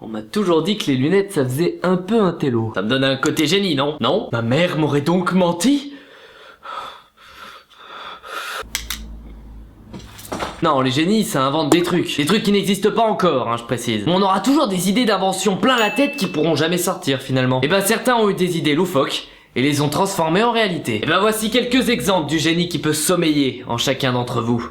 On m'a toujours dit que les lunettes ça faisait un peu un télo. Ça me donne un côté génie, non? Non? Ma mère m'aurait donc menti? Non, les génies, ça invente des trucs qui n'existent pas encore, hein, je précise. On aura toujours des idées d'invention plein la tête qui pourront jamais sortir finalement. Et ben certains ont eu des idées loufoques et les ont transformées en réalité. Et ben voici quelques exemples du génie qui peut sommeiller en chacun d'entre vous.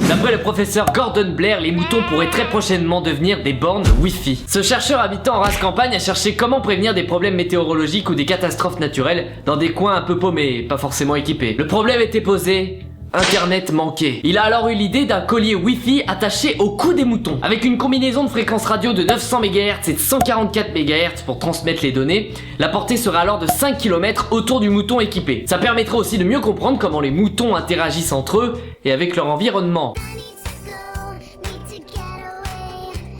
D'après le professeur Gordon Blair, les moutons pourraient très prochainement devenir des bornes Wi-Fi. Ce chercheur habitant en race campagne a cherché comment prévenir des problèmes météorologiques ou des catastrophes naturelles dans des coins un peu paumés et pas forcément équipés. Le problème était posé, Internet manquait. Il a alors eu l'idée d'un collier Wi-Fi attaché au cou des moutons. Avec une combinaison de fréquences radio de 900 MHz et de 144 MHz pour transmettre les données, la portée sera alors de 5 km autour du mouton équipé. Ça permettrait aussi de mieux comprendre comment les moutons interagissent entre eux et avec leur environnement.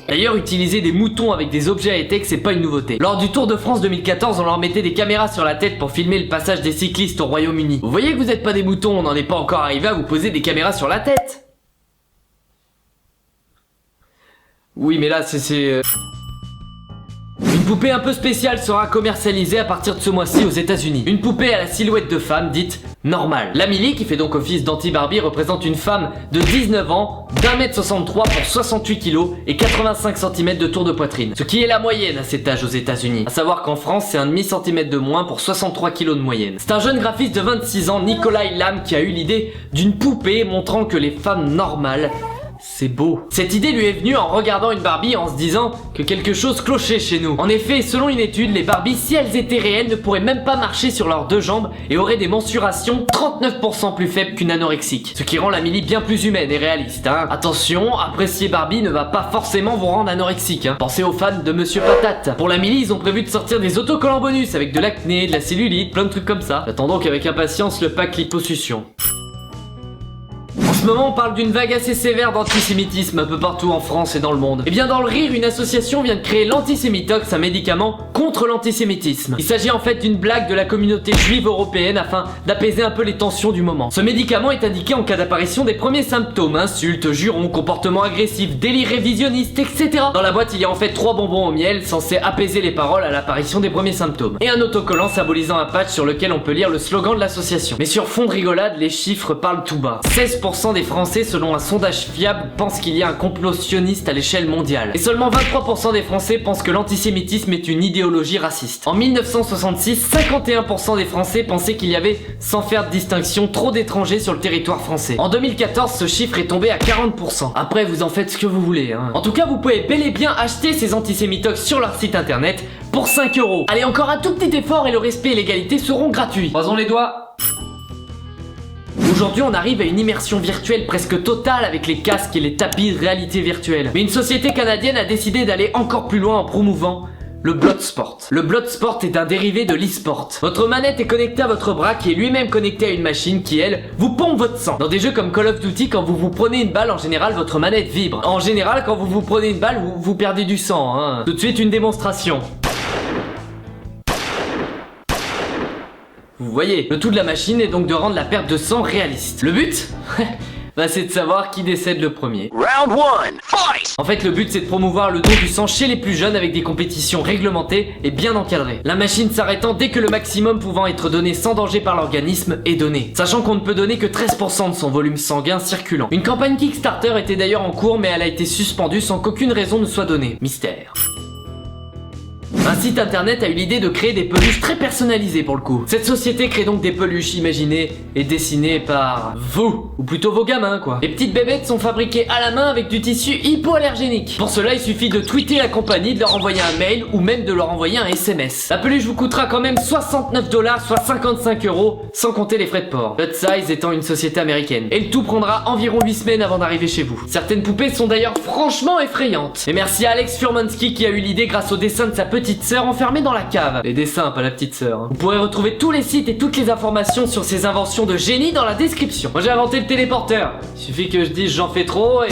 D'ailleurs, utiliser des moutons avec des objets high-tech, c'est pas une nouveauté. Lors du Tour de France 2014, on leur mettait des caméras sur la tête pour filmer le passage des cyclistes au Royaume-Uni. Vous voyez que vous êtes pas des moutons, on n'en est pas encore arrivé à vous poser des caméras sur la tête. Oui, mais là, c'est... Une poupée un peu spéciale sera commercialisée à partir de ce mois-ci aux États-Unis. Une poupée à la silhouette de femme dite normale. La Millie, qui fait donc office d'anti-Barbie, représente une femme de 19 ans, d'1m63 pour 68 kg et 85 cm de tour de poitrine. Ce qui est la moyenne à cet âge aux États-Unis. À savoir qu'en France, c'est un demi-centimètre de moins pour 63 kg de moyenne. C'est un jeune graphiste de 26 ans, Nikolai Lam, qui a eu l'idée d'une poupée montrant que les femmes normales, c'est beau. Cette idée lui est venue en regardant une Barbie en se disant que quelque chose clochait chez nous. En effet, selon une étude, les Barbies, si elles étaient réelles, ne pourraient même pas marcher sur leurs deux jambes et auraient des mensurations 39% plus faibles qu'une anorexique. Ce qui rend la Millie bien plus humaine et réaliste, hein. Attention, apprécier Barbie ne va pas forcément vous rendre anorexique, hein. Pensez aux fans de Monsieur Patate. Pour la Millie, ils ont prévu de sortir des autocollants bonus avec de l'acné, de la cellulite, plein de trucs comme ça. J'attends donc avec impatience le pack liposuction. En ce moment, on parle d'une vague assez sévère d'antisémitisme un peu partout en France et dans le monde. Et bien dans le rire, une association vient de créer l'Antisémitox, un médicament contre l'antisémitisme. Il s'agit en fait d'une blague de la communauté juive européenne afin d'apaiser un peu les tensions du moment. Ce médicament est indiqué en cas d'apparition des premiers symptômes, insultes, jurons, comportements agressifs, délire révisionniste, etc. Dans la boîte, il y a en fait 3 bonbons au miel censés apaiser les paroles à l'apparition des premiers symptômes. Et un autocollant symbolisant un patch sur lequel on peut lire le slogan de l'association. Mais sur fond de rigolade, les chiffres parlent tout bas. 16% des Français, selon un sondage fiable, pensent qu'il y a un complot sioniste à l'échelle mondiale. Et seulement 23% des Français pensent que l'antisémitisme est une idéologie raciste. En 1966, 51% des Français pensaient qu'il y avait, sans faire de distinction, trop d'étrangers sur le territoire français. En 2014, ce chiffre est tombé à 40%. Après, vous en faites ce que vous voulez, hein. En tout cas, vous pouvez bel et bien acheter ces antisémitox sur leur site internet pour 5 €. Allez, encore un tout petit effort et le respect et l'égalité seront gratuits. Croisons les doigts. Aujourd'hui, on arrive à une immersion virtuelle presque totale avec les casques et les tapis de réalité virtuelle. Mais une société canadienne a décidé d'aller encore plus loin en promouvant le Bloodsport. Le Bloodsport est un dérivé de l'e-sport. Votre manette est connectée à votre bras qui est lui-même connecté à une machine qui, elle, vous pompe votre sang. Dans des jeux comme Call of Duty, quand vous prenez une balle, en général, votre manette vibre. En général, quand vous prenez une balle, vous perdez du sang, hein. Tout de suite, une démonstration. Vous voyez, le tout de la machine est donc de rendre la perte de sang réaliste. Le but c'est de savoir qui décède le premier. Round 1, fight! En fait, le but c'est de promouvoir le don du sang chez les plus jeunes avec des compétitions réglementées et bien encadrées. La machine s'arrêtant dès que le maximum pouvant être donné sans danger par l'organisme est donné. Sachant qu'on ne peut donner que 13% de son volume sanguin circulant. Une campagne Kickstarter était d'ailleurs en cours, mais elle a été suspendue sans qu'aucune raison ne soit donnée. Mystère. Un site internet a eu l'idée de créer des peluches très personnalisées pour le coup. Cette société crée donc des peluches imaginées et dessinées par vous, ou plutôt vos gamins quoi. Les petites bébêtes sont fabriquées à la main avec du tissu hypoallergénique. Pour cela, il suffit de tweeter la compagnie, de leur envoyer un mail ou même de leur envoyer un SMS. La peluche vous coûtera quand même 69 $, soit 55 €, sans compter les frais de port. Hut Size étant une société américaine. Et le tout prendra environ 8 semaines avant d'arriver chez vous. Certaines poupées sont d'ailleurs franchement effrayantes. Et merci à Alex Furmansky qui a eu l'idée grâce au dessin de sa petite sœur enfermée dans la cave. Les dessins, pas la petite sœur, hein. Vous pourrez retrouver tous les sites et toutes les informations sur ces inventions de génie dans la description. Moi j'ai inventé le téléporteur. Il suffit que je dise j'en fais trop et...